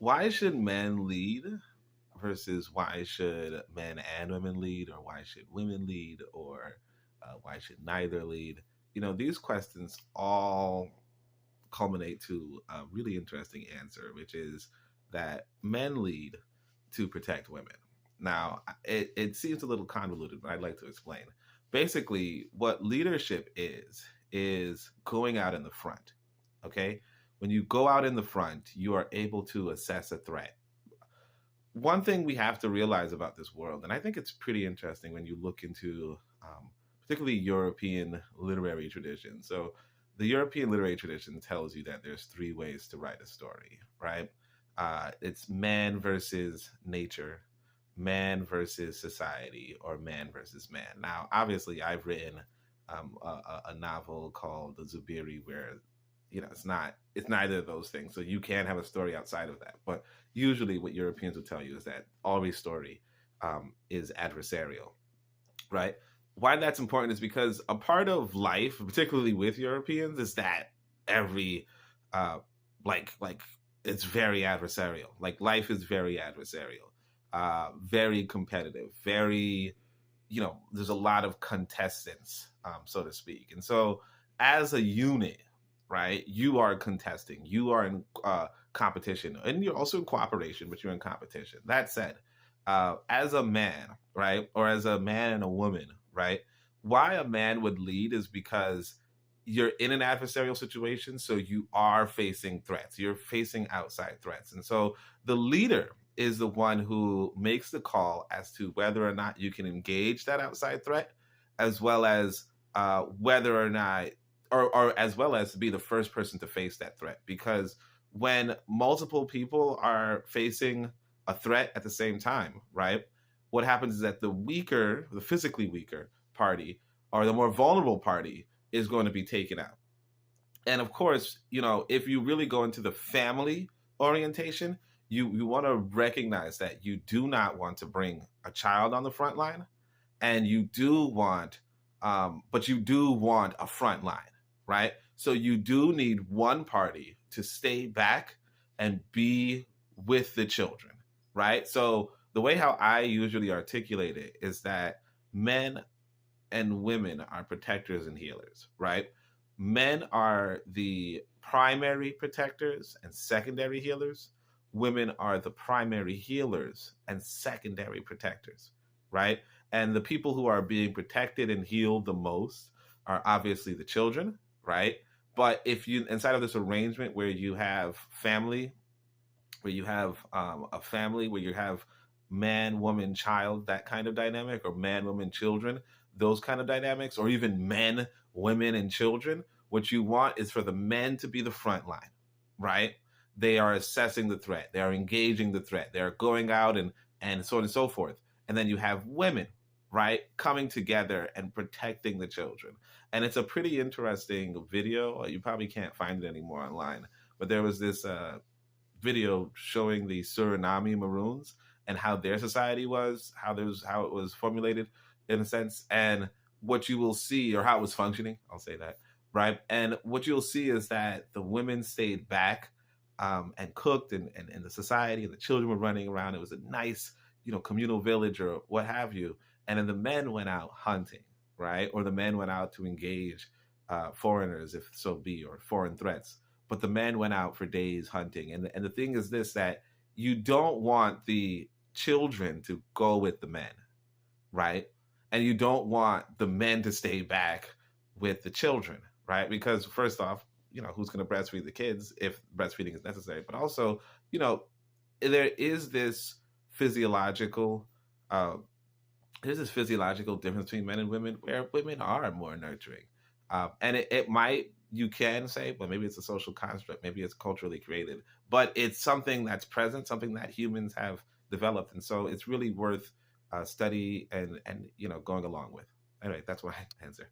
Why should men lead versus why should men and women lead, or why should women lead, or why should neither lead? These questions all culminate to a really interesting answer, which is that men lead to protect women. Now, it seems a little convoluted, but I'd like to explain. Basically, what leadership is going out in the front. Okay? When you go out in the front, you are able to assess a threat. One thing we have to realize about this world, and I think it's pretty interesting when you look into particularly European literary tradition. So, the European literary tradition tells you that there's three ways to write a story, right? It's man versus nature, man versus society, or man versus man. Now, obviously, I've written a novel called The Zubiri, where it's neither of those things. So you can have a story outside of that. But usually, what Europeans will tell you is that every story is adversarial, right? Why that's important is because a part of life, particularly with Europeans, is that every uh like it's very adversarial. Like life is very adversarial, very competitive, very there's a lot of contestants, so to speak. And so as a unit, right, you are contesting, you are in competition, and you're also in cooperation, but you're in competition. That said, as a man, right, or as a man and a woman, right, why a man would lead is because you're in an adversarial situation, so you are facing threats, you're facing outside threats. And so the leader is the one who makes the call as to whether or not you can engage that outside threat, as well as whether or not, or as well as to be the first person to face that threat. Because when multiple people are facing a threat at the same time, right? What happens is that the weaker, the physically weaker party, or the more vulnerable party, is going to be taken out. And of course, if you really go into the family orientation, you want to recognize that you do not want to bring a child on the front line, and you do want, but you do want a front line, right? So you do need one party to stay back and be with the children, right? So the way how I usually articulate it is that men and women are protectors and healers, right? Men are the primary protectors and secondary healers. Women are the primary healers and secondary protectors, right? And the people who are being protected and healed the most are obviously the children, right? But if you, inside of this arrangement where you have family, where you have a family, where you have man, woman, child, that kind of dynamic, or man, woman, children, those kind of dynamics, or even men, women, and children, what you want is for the men to be the front line, right? They are assessing the threat, they are engaging the threat, they are going out and so on and so forth. And then you have women, right, coming together and protecting the children. And it's a pretty interesting video. You probably can't find it anymore online, but there was this video showing the Suriname Maroons and how their society was, how it was formulated in a sense, and what you will see, or how it was functioning. I'll say that, right? And what you'll see is that the women stayed back and cooked, and the society and the children were running around. It was a nice, communal village or what have you. And then the men went out hunting, right? Or the men went out to engage foreigners, if so be, or foreign threats. But the men went out for days hunting. And the thing is this, that you don't want the children to go with the men, right? And you don't want the men to stay back with the children, right? Because first off, who's going to breastfeed the kids if breastfeeding is necessary? But also, you know, there is this physiological, uh, there's this physiological difference between men and women, where women are more nurturing. And it might, you can say, well, maybe it's a social construct, maybe it's culturally created, but it's something that's present, something that humans have developed. And so it's really worth study and going along with. Anyway, that's my answer.